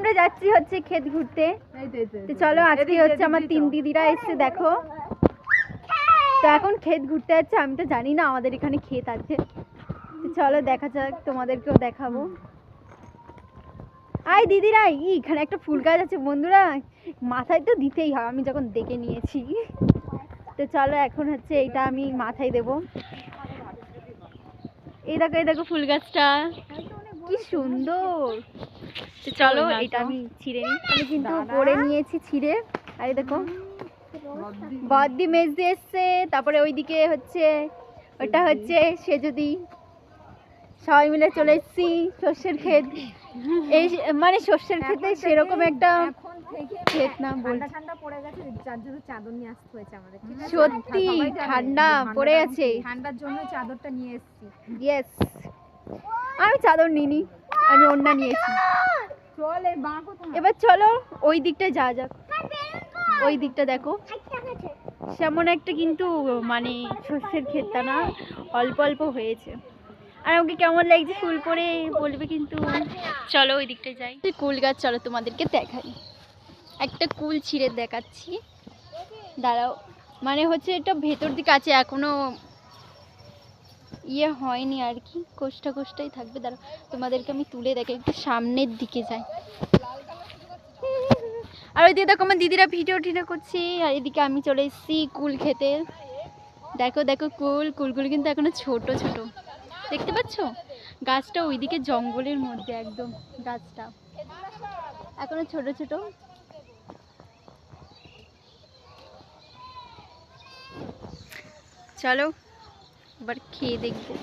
আমরা যাচ্ছি হচ্ছে ক্ষেত ঘুরতে। তো চলো আজকে হচ্ছে আমার 3 দিদিরা এসছে দেখো। তো এখন ক্ষেত ঘুরতে যাচ্ছে, আমি তো জানি না আমাদের এখানে ক্ষেত আছে। তো চলো দেখা যাক, তোমাদেরকেও দেখাবো। আই দিদিরা, এখানে একটা ফুল গাছ আছে বন্ধুরা, মাথায় তো দিতেই হয়, আমি যখন দেখে নিয়েছি। তো চলো এখন হচ্ছে এইটা আমি মাথায় দেব। এই দেখো ফুল গাছটা কি সুন্দর। তো চলো এটা আমি ছিঁড়ে নিই, আমি কিন্তু পরে নিয়েছি ছিঁড়ে। আর এই দেখো বদ্দি মেজ দিয়ে এসছে, তারপরে ওইদিকে হচ্ছে ওটা হচ্ছে সে যদি সবাই মিলে চলে এসেছি শস্যের ক্ষেত। এই মানে শস্যের ক্ষেতে সেরকম একটা ক্ষেত না, ঠান্ডা পড়ে গেছে, যার জন্য চাদর নিয়ে আসতে হয়েছে আমাদের। সত্যি ঠান্ডা পড়ে গেছে, ঠান্ডার জন্য চাদরটা নিয়ে এসেছি। ইয়েস, আমি চাদর নিইনি, আমি ওড়না নিয়েছি। চলে মা কোথায়? এবার চলো ওই দিকটা যাওয়া যাক। ওই দিকটা দেখো সেমন একটা কিন্তু মানে শস্যের ক্ষেতটা না, অল্প অল্প হয়েছে। আর আমাকে কেমন লাগছে ফুল পরে বলবে কিন্তু। চলো ওই দিকটায় যাই। কুল গাছ চলো তোমাদেরকে দেখাই, একটা কুল ছিঁড়ে দেখাচ্ছি, দাঁড়াও। মানে হচ্ছে এটা ভেতর দিকে আছে, এখনো ইয়ে হয়নি আর কি, কোষ্টাই থাকবে। দাঁড়াও তোমাদেরকে আমি তুলে দেখাই, একটু সামনের দিকে যাই। আর ওইদিকে দেখো আমার দিদিরা ভিডিও করছি, আর এদিকে আমি চলে এসেছি কুল খেতে। দেখো দেখো কুলগুলো কিন্তু এখনো ছোট ছোট, দেখতে পাচ্ছ? গাছটা ওইদিকে জঙ্গলের মধ্যে একদম, গাছটা এখনো ছোট ছোট। চলো এবার খেয়ে দেখবো।